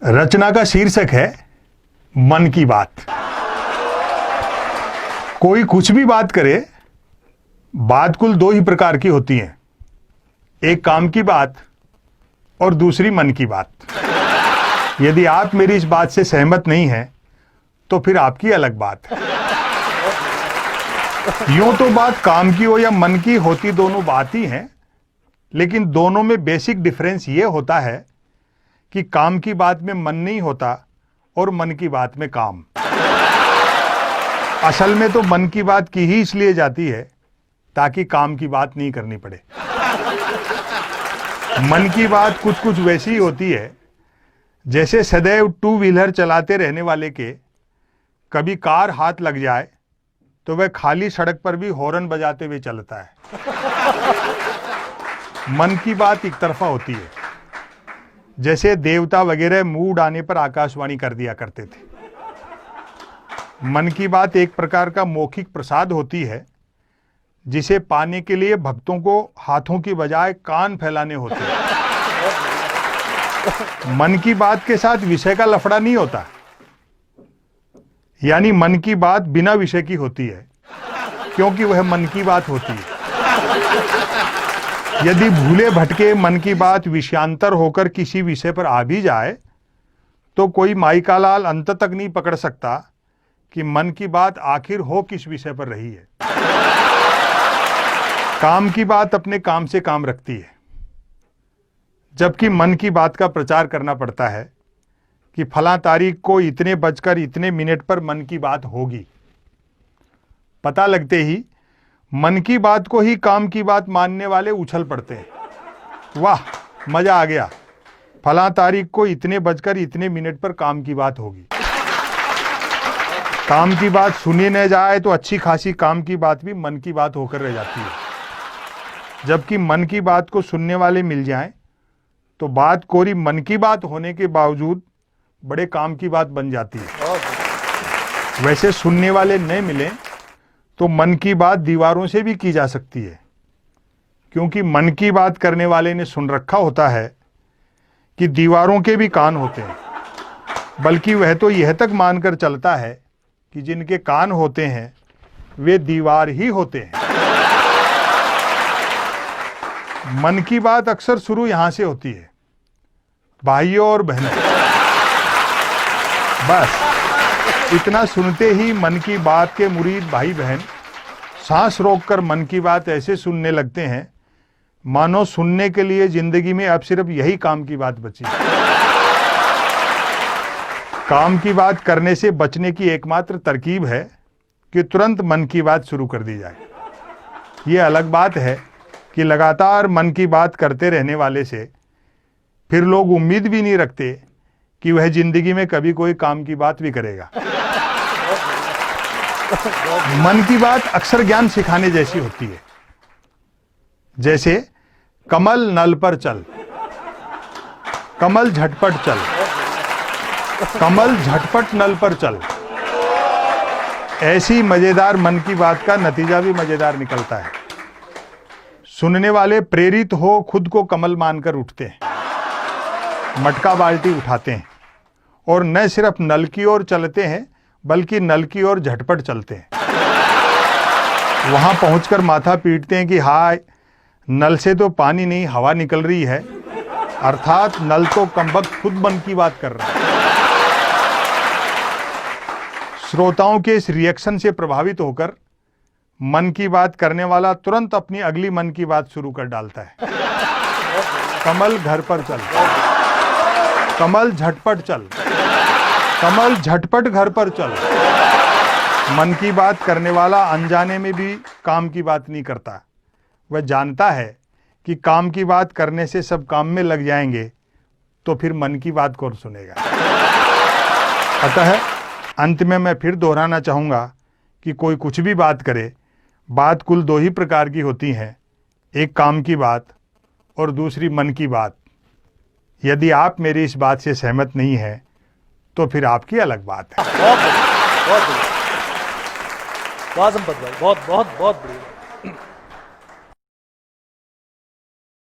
रचना का शीर्षक है मन की बात। कोई कुछ भी बात करे, बात कुल दो ही प्रकार की होती हैं, एक काम की बात और दूसरी मन की बात। यदि आप मेरी इस बात से सहमत नहीं हैं तो फिर आपकी अलग बात है। यूं तो बात काम की हो या मन की होती दोनों बात ही हैं, लेकिन दोनों में बेसिक डिफरेंस ये होता है कि काम की बात में मन नहीं होता और मन की बात में काम। असल में तो मन की बात की ही इसलिए जाती है ताकि काम की बात नहीं करनी पड़े। मन की बात कुछ कुछ वैसी ही होती है जैसे सदैव टू व्हीलर चलाते रहने वाले के कभी कार हाथ लग जाए तो वह खाली सड़क पर भी हॉर्न बजाते हुए चलता है। मन की बात एक तरफा होती है, जैसे देवता वगैरह मूड आने पर आकाशवाणी कर दिया करते थे। मन की बात एक प्रकार का मौखिक प्रसाद होती है जिसे पाने के लिए भक्तों को हाथों की बजाय कान फैलाने होते हैं। मन की बात के साथ विषय का लफड़ा नहीं होता, यानी मन की बात बिना विषय की होती है क्योंकि वह मन की बात होती है। यदि भूले भटके मन की बात विषयांतर होकर किसी विषय पर आ भी जाए तो कोई माई का लाल अंत तक नहीं पकड़ सकता कि मन की बात आखिर हो किस विषय पर रही है। काम की बात अपने काम से काम रखती है, जबकि मन की बात का प्रचार करना पड़ता है कि फलां तारीख को इतने बजकर इतने मिनट पर मन की बात होगी। पता लगते ही मन की बात को ही काम की बात मानने वाले उछल पड़ते हैं। वाह, मजा आ गया, फलां तारीख को इतने बजकर इतने मिनट पर काम की बात होगी। काम की बात सुनी न जाए तो अच्छी खासी काम की बात भी मन की बात होकर रह जाती है, जबकि मन की बात को सुनने वाले मिल जाएं तो बात कोरी मन की बात होने के बावजूद बड़े काम की बात बन जाती है। वैसे सुनने वाले न मिलें तो मन की बात दीवारों से भी की जा सकती है, क्योंकि मन की बात करने वाले ने सुन रखा होता है कि दीवारों के भी कान होते हैं, बल्कि वह तो यह तक मानकर चलता है कि जिनके कान होते हैं वे दीवार ही होते हैं। मन की बात अक्सर शुरू यहां से होती है, भाइयों और बहनों। बस इतना सुनते ही मन की बात के मुरीद भाई बहन सांस रोककर मन की बात ऐसे सुनने लगते हैं मानो सुनने के लिए जिंदगी में अब सिर्फ यही काम की बात बची। काम की बात करने से बचने की एकमात्र तरकीब है कि तुरंत मन की बात शुरू कर दी जाए। ये अलग बात है कि लगातार मन की बात करते रहने वाले से फिर लोग उम्मीद भी नहीं रखते कि वह जिंदगी में कभी कोई काम की बात भी करेगा। मन की बात अक्सर ज्ञान सिखाने जैसी होती है, जैसे कमल नल पर चल, कमल झटपट चल, कमल झटपट नल पर चल। ऐसी मजेदार मन की बात का नतीजा भी मजेदार निकलता है। सुनने वाले प्रेरित हो खुद को कमल मानकर उठते हैं, मटका बाल्टी उठाते हैं और न सिर्फ नल की ओर चलते हैं बल्कि नल की ओर झटपट चलते हैं। वहां पहुंचकर माथा पीटते हैं कि हाय, नल से तो पानी नहीं हवा निकल रही है, अर्थात नल तो कमबख्त खुद मन की बात कर रहा है। श्रोताओं के इस रिएक्शन से प्रभावित होकर मन की बात करने वाला तुरंत अपनी अगली मन की बात शुरू कर डालता है। कमल घर पर चल, कमल झटपट चल, कमल झटपट घर पर चल। मन की बात करने वाला अनजाने में भी काम की बात नहीं करता। वह जानता है कि काम की बात करने से सब काम में लग जाएंगे तो फिर मन की बात कौन सुनेगा। अतः अंत में मैं फिर दोहराना चाहूँगा कि कोई कुछ भी बात करे, बात कुल दो ही प्रकार की होती हैं, एक काम की बात और दूसरी मन की बात। यदि आप मेरी इस बात से सहमत नहीं हैं तो फिर आपकी अलग बात है। बहुत बढ़िया, बहुत बढ़िया, बहुत बहुत बहुत बढ़िया।